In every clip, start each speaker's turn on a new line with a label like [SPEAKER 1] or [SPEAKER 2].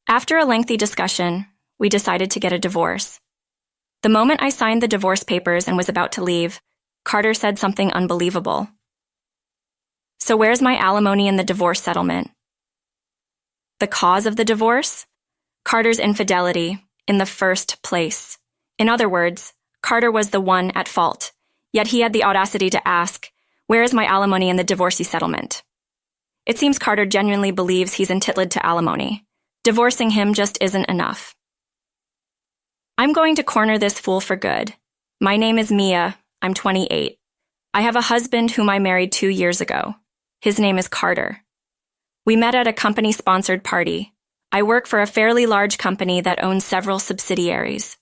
[SPEAKER 1] After a lengthy discussion, we decided to get a divorce. The moment I signed the divorce papers and was about to leave, Carter said something unbelievable. "So where's my alimony in the divorce settlement?" The cause of the divorce? Carter's infidelity, in the first place. In other words, Carter was the one at fault, yet he had the audacity to ask, "Where is my alimony in the divorcee settlement?" It seems Carter genuinely believes he's entitled to alimony. Divorcing him just isn't enough. I'm going to corner this fool for good. My name is Mia. I'm 28. I have a husband whom I married 2 years ago. His name is Carter. We met at a company-sponsored party. I work for a fairly large company that owns several subsidiaries.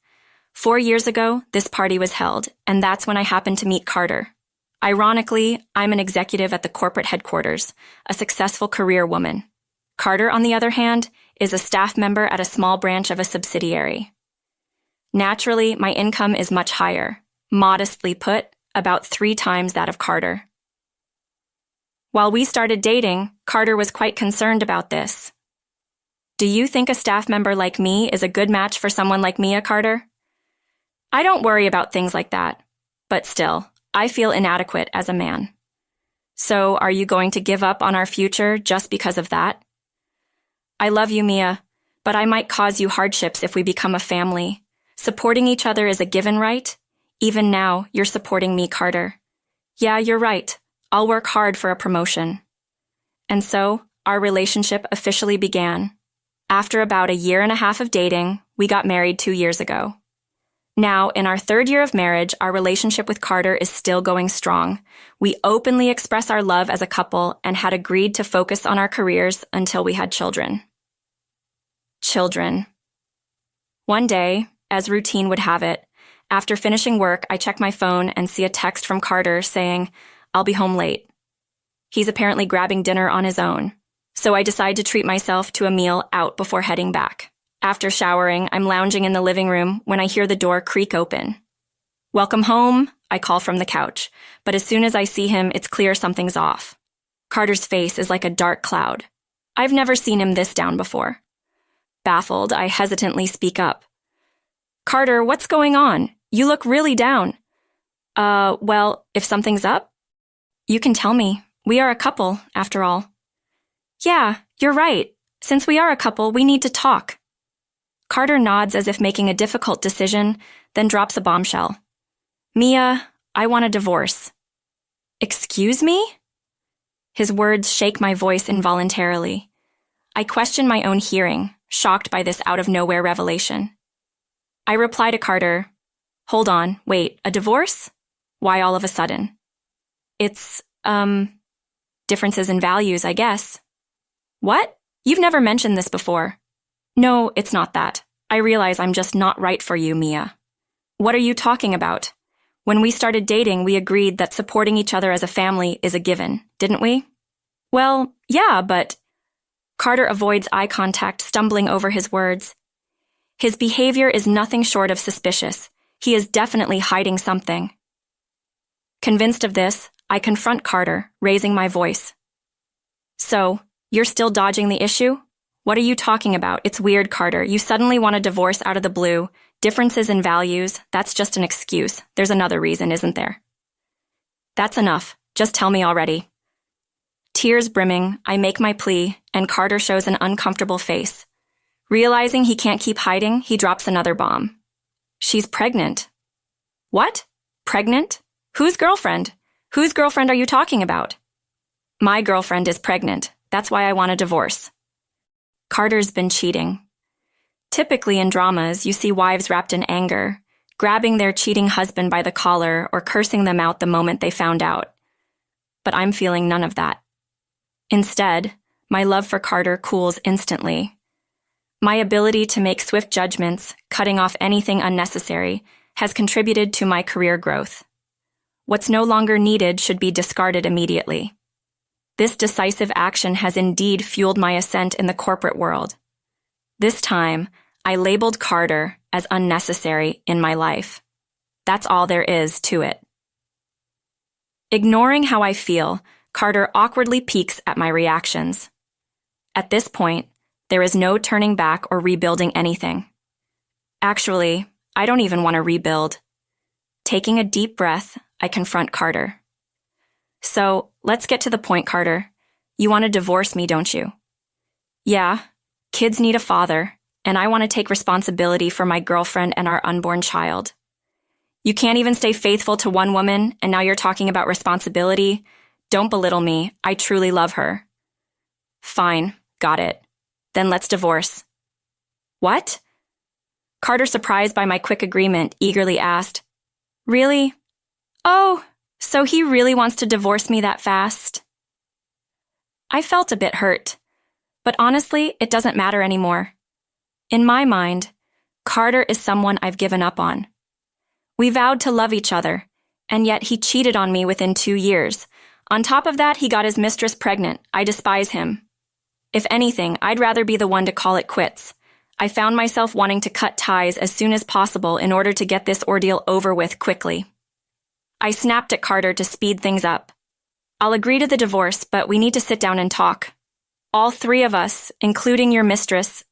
[SPEAKER 1] 4 years ago, this party was held, and that's when I happened to meet Carter. Ironically, I'm an executive at the corporate headquarters, a successful career woman. Carter, on the other hand, is a staff member at a small branch of a subsidiary. Naturally, my income is much higher. Modestly put, about 3 times that of Carter. While we started dating, Carter was quite concerned about this. "Do you think a staff member like me is a good match for someone like Mia, Carter?" I don't worry about things like that, but still, I feel inadequate as a man. "So, are you going to give up on our future just because of that?" "I love you, Mia, but I might cause you hardships if we become a family. Supporting each other is a given, right? Even now, you're supporting me, Carter. Yeah, you're right. I'll work hard for a promotion." And so, our relationship officially began. After about 1.5 years of dating, we got married 2 years ago. Now, in our 3rd year of marriage, our relationship with Carter is still going strong. We openly express our love as a couple and had agreed to focus on our careers until we had children. Children. One day, as routine would have it, after finishing work, I check my phone and see a text from Carter saying, "I'll be home late." He's apparently grabbing dinner on his own, so I decide to treat myself to a meal out before heading back. After showering, I'm lounging in the living room when I hear the door creak open. "Welcome home," I call from the couch, but as soon as I see him, it's clear something's off. Carter's face is like a dark cloud. I've never seen him this down before. Baffled, I hesitantly speak up. "Carter, what's going on? You look really down." Well, if something's up, you can tell me. We are a couple, after all." "Yeah, you're right. Since we are a couple, we need to talk." Carter nods as if making a difficult decision, then drops a bombshell. "Mia, I want a divorce." "Excuse me?" His words shake my voice involuntarily. I question my own hearing, shocked by this out-of-nowhere revelation. I reply to Carter, "Hold on, wait, a divorce? Why all of a sudden?" "It's, differences in values, I guess." "What? You've never mentioned this before." "No, it's not that. I realize I'm just not right for you, Mia." "What are you talking about? When we started dating, we agreed that supporting each other as a family is a given, didn't we?" "Well, yeah, but..." Carter avoids eye contact, stumbling over his words. His behavior is nothing short of suspicious. He is definitely hiding something. Convinced of this, I confront Carter, raising my voice. "So, you're still dodging the issue? What are you talking about? It's weird, Carter. You suddenly want a divorce out of the blue. Differences in values, that's just an excuse. There's another reason, isn't there?" "That's enough. Just tell me already." Tears brimming, I make my plea, and Carter shows an uncomfortable face. Realizing he can't keep hiding, he drops another bomb. "She's pregnant." "What? Pregnant? Whose girlfriend? Whose girlfriend are you talking about?" "My girlfriend is pregnant. That's why I want a divorce." Carter's been cheating. Typically in dramas, you see wives wrapped in anger, grabbing their cheating husband by the collar or cursing them out the moment they found out. But I'm feeling none of that. Instead, my love for Carter cools instantly. My ability to make swift judgments, cutting off anything unnecessary, has contributed to my career growth. What's no longer needed should be discarded immediately. This decisive action has indeed fueled my ascent in the corporate world. This time, I labeled Carter as unnecessary in my life. That's all there is to it. Ignoring how I feel, Carter awkwardly peeks at my reactions. At this point, There is no turning back or rebuilding anything. Actually, I don't even want to rebuild. Taking a deep breath, I confront Carter. So, let's get to the point, Carter. You want to divorce me, don't you? Yeah, kids need a father, and I want to take responsibility for my girlfriend and our unborn child. You can't even stay faithful to one woman, and now you're talking about responsibility? Don't belittle me. I truly love her. Fine, got it. Then let's divorce. What? Carter, surprised by my quick agreement, eagerly asked, Really? Oh, so he really wants to divorce me that fast? I felt a bit hurt, but honestly, it doesn't matter anymore. In my mind, Carter is someone I've given up on. We vowed to love each other, and yet he cheated on me within 2 years. On top of that, he got his mistress pregnant. I despise him. If anything, I'd rather be the one to call it quits. I found myself wanting to cut ties as soon as possible in order to get this ordeal over with quickly. I snapped at Carter to speed things up. I'll agree to the divorce, but we need to sit down and talk. All 3 of us, including your mistress.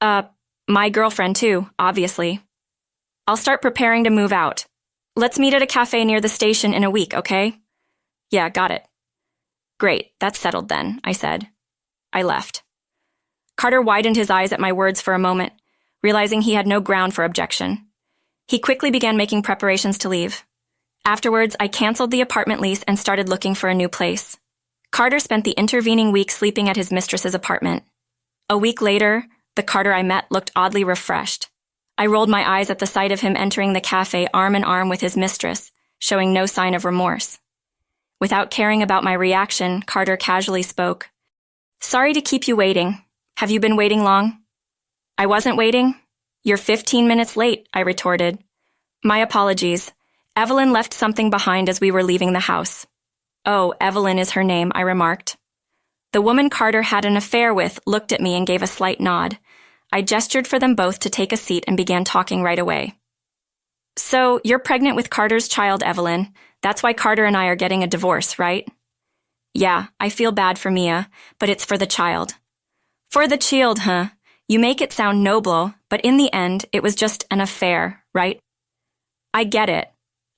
[SPEAKER 1] My girlfriend too, obviously. I'll start preparing to move out. Let's meet at a cafe near the station in a week, okay? Yeah, got it. Great, that's settled then, I said. I left. Carter widened his eyes at my words for a moment, realizing he had no ground for objection. He quickly began making preparations to leave. Afterwards, I canceled the apartment lease and started looking for a new place. Carter spent the intervening week sleeping at his mistress's apartment. A week later, the Carter I met looked oddly refreshed. I rolled my eyes at the sight of him entering the cafe arm in arm with his mistress, showing no sign of remorse. Without caring about my reaction, Carter casually spoke. Sorry to keep you waiting. Have you been waiting long? I wasn't waiting. You're 15 minutes late, I retorted. My apologies. Evelyn left something behind as we were leaving the house. Oh, Evelyn is her name, I remarked. The woman Carter had an affair with looked at me and gave a slight nod. I gestured for them both to take a seat and began talking right away. So, you're pregnant with Carter's child, Evelyn. That's why Carter and I are getting a divorce, right? Yeah, I feel bad for Mia, but it's for the child. For the child, huh? You make it sound noble, but in the end, it was just an affair, right? I get it.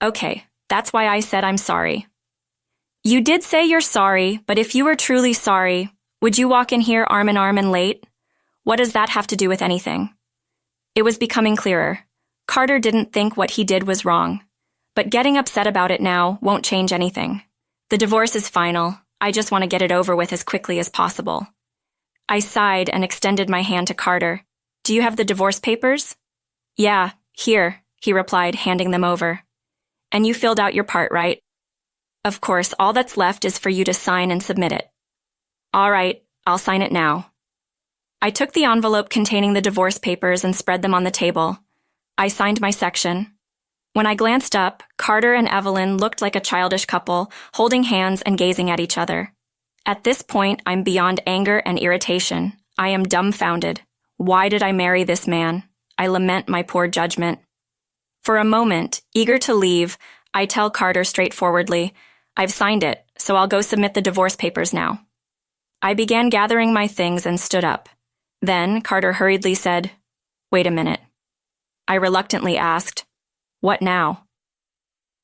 [SPEAKER 1] Okay, that's why I said I'm sorry. You did say you're sorry, but if you were truly sorry, would you walk in here arm in arm and late? What does that have to do with anything? It was becoming clearer. Carter didn't think what he did was wrong, but getting upset about it now won't change anything. The divorce is final. I just want to get it over with as quickly as possible. I sighed and extended my hand to Carter. Do you have the divorce papers? Yeah, here, he replied, handing them over. And you filled out your part, right? Of course, all that's left is for you to sign and submit it. All right, I'll sign it now. I took the envelope containing the divorce papers and spread them on the table. I signed my section. When I glanced up, Carter and Evelyn looked like a childish couple, holding hands and gazing at each other. At this point, I'm beyond anger and irritation. I am dumbfounded. Why did I marry this man? I lament my poor judgment. For a moment, eager to leave, I tell Carter straightforwardly, I've signed it, so I'll go submit the divorce papers now. I began gathering my things and stood up. Then, Carter hurriedly said, Wait a minute. I reluctantly asked, What now?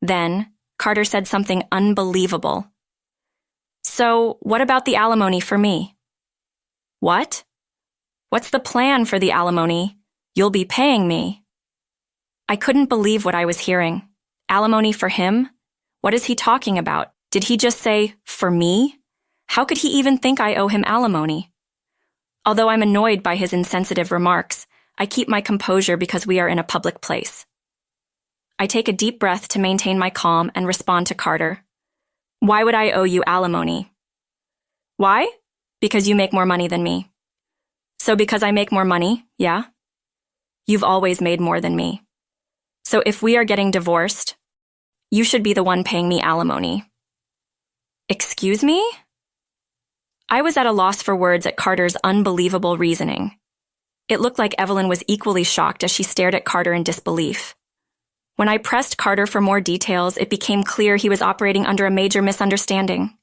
[SPEAKER 1] Then, Carter said something unbelievable. So, what about the alimony for me? What? What's the plan for the alimony? You'll be paying me. I couldn't believe what I was hearing. Alimony for him? What is he talking about? Did he just say, for me? How could he even think I owe him alimony? Although I'm annoyed by his insensitive remarks, I keep my composure because we are in a public place. I take a deep breath to maintain my calm and respond to Carter. Why would I owe you alimony? Why? Because you make more money than me. So because I make more money, yeah? You've always made more than me. So if we are getting divorced, you should be the one paying me alimony. Excuse me? I was at a loss for words at Carter's unbelievable reasoning. It looked like Evelyn was equally shocked as she stared at Carter in disbelief. When I pressed Carter for more details, it became clear he was operating under a major misunderstanding.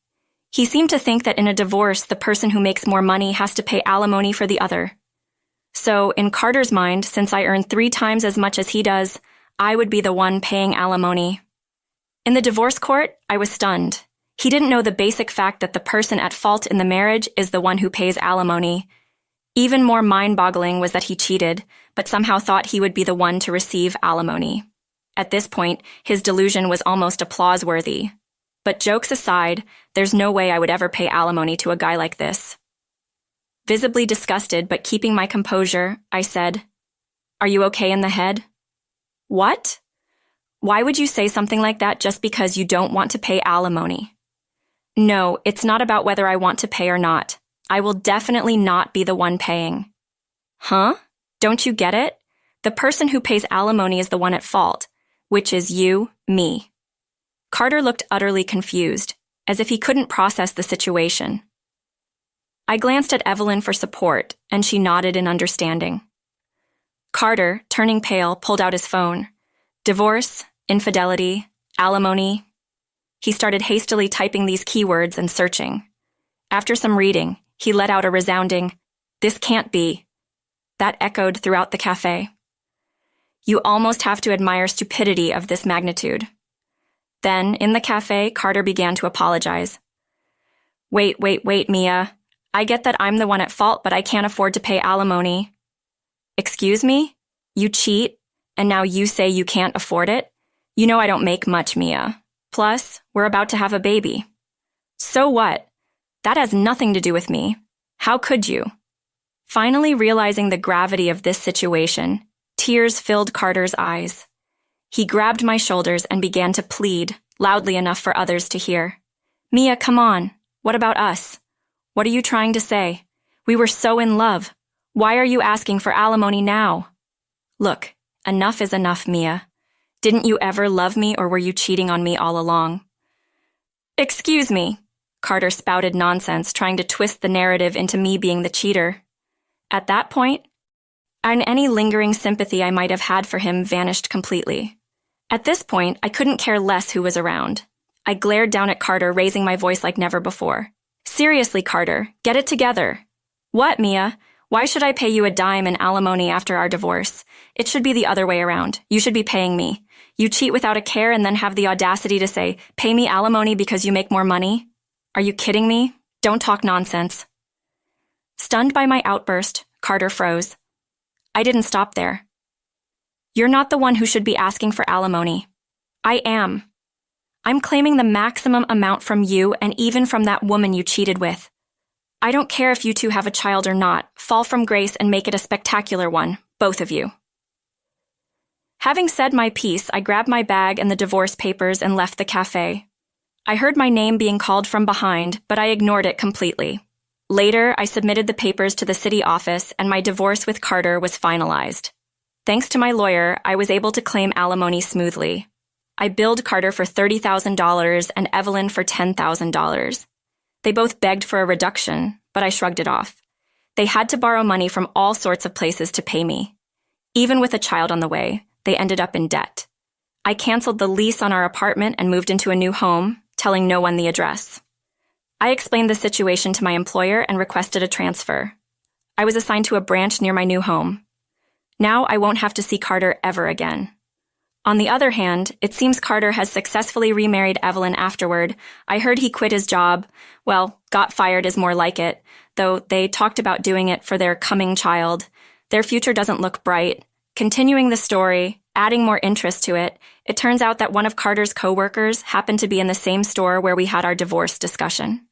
[SPEAKER 1] He seemed to think that in a divorce, the person who makes more money has to pay alimony for the other. So, in Carter's mind, since I earn 3 times as much as he does, I would be the one paying alimony. In the divorce court, I was stunned. He didn't know the basic fact that the person at fault in the marriage is the one who pays alimony. Even more mind-boggling was that he cheated, but somehow thought he would be the one to receive alimony. At this point, his delusion was almost applause-worthy. But jokes aside, there's no way I would ever pay alimony to a guy like this. Visibly disgusted but keeping my composure, I said, "Are you okay in the head?" "What? Why would you say something like that just because you don't want to pay alimony?" "No, it's not about whether I want to pay or not. I will definitely not be the one paying." "Huh? Don't you get it? The person who pays alimony is the one at fault, which is you, me." Carter looked utterly confused, as if he couldn't process the situation. I glanced at Evelyn for support, and she nodded in understanding. Carter, turning pale, pulled out his phone. Divorce, infidelity, alimony. He started hastily typing these keywords and searching. After some reading, he let out a resounding, "This can't be." That echoed throughout the cafe. You almost have to admire stupidity of this magnitude. Then, in the cafe, Carter began to apologize. Wait, Mia. I get that I'm the one at fault, but I can't afford to pay alimony." "Excuse me? You cheat, and now you say you can't afford it? You know I don't make much, Mia. Plus, we're about to have a baby." "So what? That has nothing to do with me. How could you?" Finally realizing the gravity of this situation, tears filled Carter's eyes. He grabbed my shoulders and began to plead, loudly enough for others to hear. "Mia, come on. What about us? What are you trying to say? We were so in love. Why are you asking for alimony now?" "Look, enough is enough, Mia. Didn't you ever love me, or were you cheating on me all along?" "Excuse me." Carter spouted nonsense, trying to twist the narrative into me being the cheater. At that point, any lingering sympathy I might have had for him vanished completely. At this point, I couldn't care less who was around. I glared down at Carter, raising my voice like never before. "Seriously, Carter, get it together." "What, Mia? Why should I pay you a dime in alimony after our divorce? It should be the other way around. You should be paying me. You cheat without a care and then have the audacity to say, 'Pay me alimony because you make more money'? Are you kidding me? Don't talk nonsense." Stunned by my outburst, Carter froze. I didn't stop there. "You're not the one who should be asking for alimony. I am. I'm claiming the maximum amount from you and even from that woman you cheated with. I don't care if you two have a child or not. Fall from grace and make it a spectacular one, both of you." Having said my piece, I grabbed my bag and the divorce papers and left the cafe. I heard my name being called from behind, but I ignored it completely. Later, I submitted the papers to the city office and my divorce with Carter was finalized. Thanks to my lawyer, I was able to claim alimony smoothly. I billed Carter for $30,000 and Evelyn for $10,000. They both begged for a reduction, but I shrugged it off. They had to borrow money from all sorts of places to pay me. Even with a child on the way, they ended up in debt. I canceled the lease on our apartment and moved into a new home, telling no one the address. I explained the situation to my employer and requested a transfer. I was assigned to a branch near my new home. Now I won't have to see Carter ever again. On the other hand, it seems Carter has successfully remarried Evelyn afterward. I heard he quit his job. Well, got fired is more like it, though they talked about doing it for their coming child. Their future doesn't look bright. Continuing the story, adding more interest to it, it turns out that one of Carter's coworkers happened to be in the same store where we had our divorce discussion.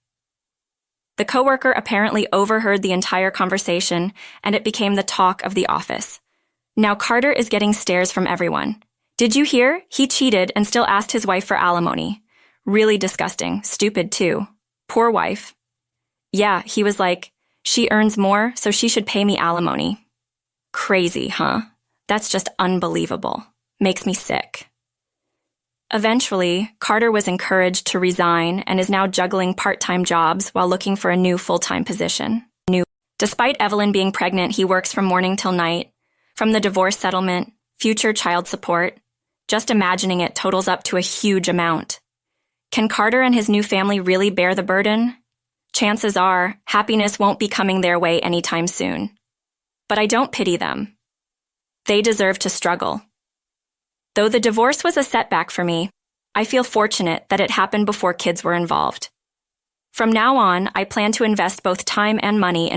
[SPEAKER 1] The coworker apparently overheard the entire conversation, and it became the talk of the office. Now Carter is getting stares from everyone. "Did you hear? He cheated and still asked his wife for alimony. Really disgusting. Stupid, too. Poor wife. Yeah, he was like, 'She earns more, so she should pay me alimony.' Crazy, huh? That's just unbelievable. Makes me sick." Eventually, Carter was encouraged to resign and is now juggling part-time jobs while looking for a new full-time position. Despite Evelyn being pregnant, he works from morning till night. From the divorce settlement, future child support, just imagining it totals up to a huge amount. Can Carter and his new family really bear the burden? Chances are, happiness won't be coming their way anytime soon. But I don't pity them. They deserve to struggle. Though the divorce was a setback for me, I feel fortunate that it happened before kids were involved. From now on, I plan to invest both time and money in